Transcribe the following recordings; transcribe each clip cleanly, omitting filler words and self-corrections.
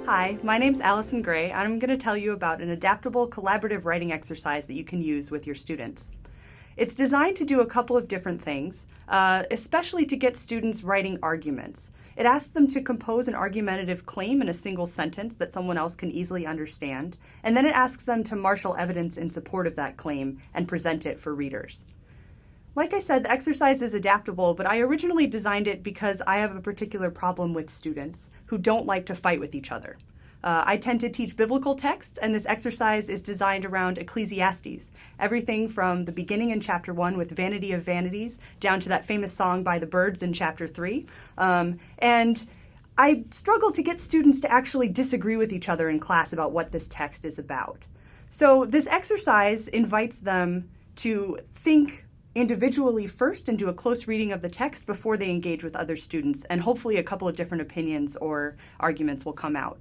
Hi, my name's Allison Gray, and I'm going to tell you about an adaptable collaborative writing exercise that you can use with your students. It's designed to do a couple of different things, especially to get students writing arguments. It asks them to compose an argumentative claim in a single sentence that someone else can easily understand, and then it asks them to marshal evidence in support of that claim and present it for readers. Like I said, the exercise is adaptable, but I originally designed it because I have a particular problem with students who don't like to fight with each other. I tend to teach biblical texts, and this exercise is designed around Ecclesiastes. Everything from the beginning in chapter 1 with Vanity of Vanities down to that famous song by the Byrds in chapter 3. And I struggle to get students to actually disagree with each other in class about what this text is about. So this exercise invites them to think individually first and do a close reading of the text before they engage with other students, and hopefully a couple of different opinions or arguments will come out.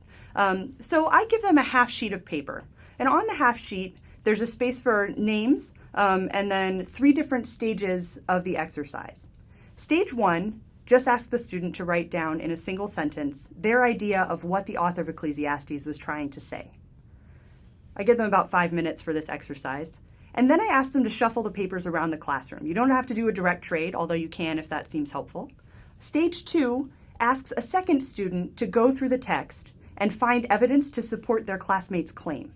So I give them a half sheet of paper, and on the half sheet there's a space for names and then 3 different stages of the exercise. Stage 1 just asks the student to write down in a single sentence their idea of what the author of Ecclesiastes was trying to say. I give them about 5 minutes for this exercise. And then I ask them to shuffle the papers around the classroom. You don't have to do a direct trade, although you can if that seems helpful. Stage 2 asks a second student to go through the text and find evidence to support their classmate's claim.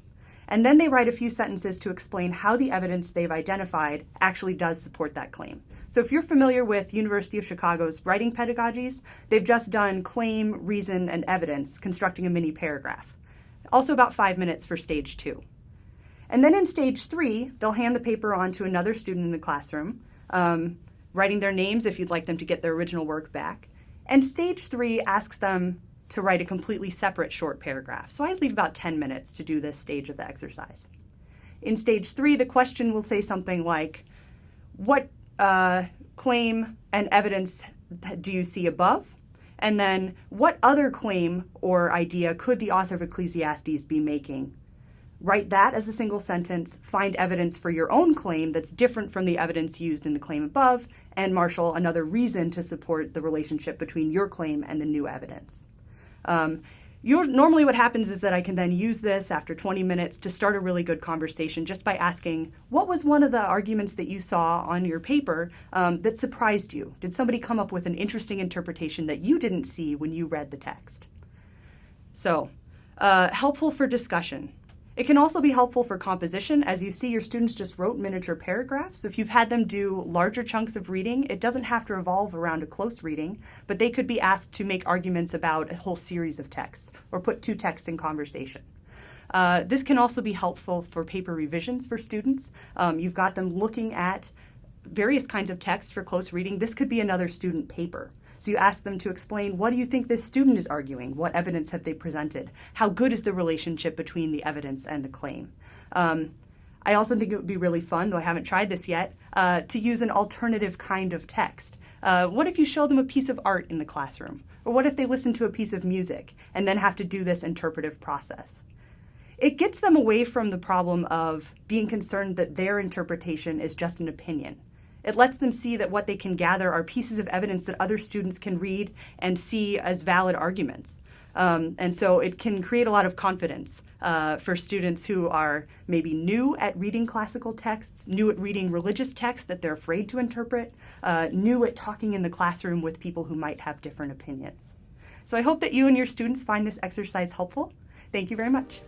And then they write a few sentences to explain how the evidence they've identified actually does support that claim. So if you're familiar with University of Chicago's writing pedagogies, they've just done claim, reason, and evidence, constructing a mini paragraph. Also about 5 minutes for stage 2. And then in stage 3, they'll hand the paper on to another student in the classroom, writing their names if you'd like them to get their original work back. And stage 3 asks them to write a completely separate short paragraph. So I leave about 10 minutes to do this stage of the exercise. In stage 3, the question will say something like, what claim and evidence do you see above? And then, what other claim or idea could the author of Ecclesiastes be making? Write that as a single sentence, find evidence for your own claim that's different from the evidence used in the claim above, and marshal another reason to support the relationship between your claim and the new evidence. Normally what happens is that I can then use this after 20 minutes to start a really good conversation just by asking, what was one of the arguments that you saw on your paper that surprised you? Did somebody come up with an interesting interpretation that you didn't see when you read the text? So, helpful for discussion. It can also be helpful for composition. As you see, your students just wrote miniature paragraphs. So if you've had them do larger chunks of reading, it doesn't have to revolve around a close reading, but they could be asked to make arguments about a whole series of texts or put 2 texts in conversation. This can also be helpful for paper revisions for students. You've got them looking at various kinds of texts for close reading. This could be another student paper. So you ask them to explain, what do you think this student is arguing? What evidence have they presented? How good is the relationship between the evidence and the claim? I also think it would be really fun, though I haven't tried this yet, to use an alternative kind of text. What if you show them a piece of art in the classroom? Or what if they listen to a piece of music and then have to do this interpretive process? It gets them away from the problem of being concerned that their interpretation is just an opinion. It lets them see that what they can gather are pieces of evidence that other students can read and see as valid arguments. And so it can create a lot of confidence for students who are maybe new at reading classical texts, new at reading religious texts that they're afraid to interpret, new at talking in the classroom with people who might have different opinions. So I hope that you and your students find this exercise helpful. Thank you very much.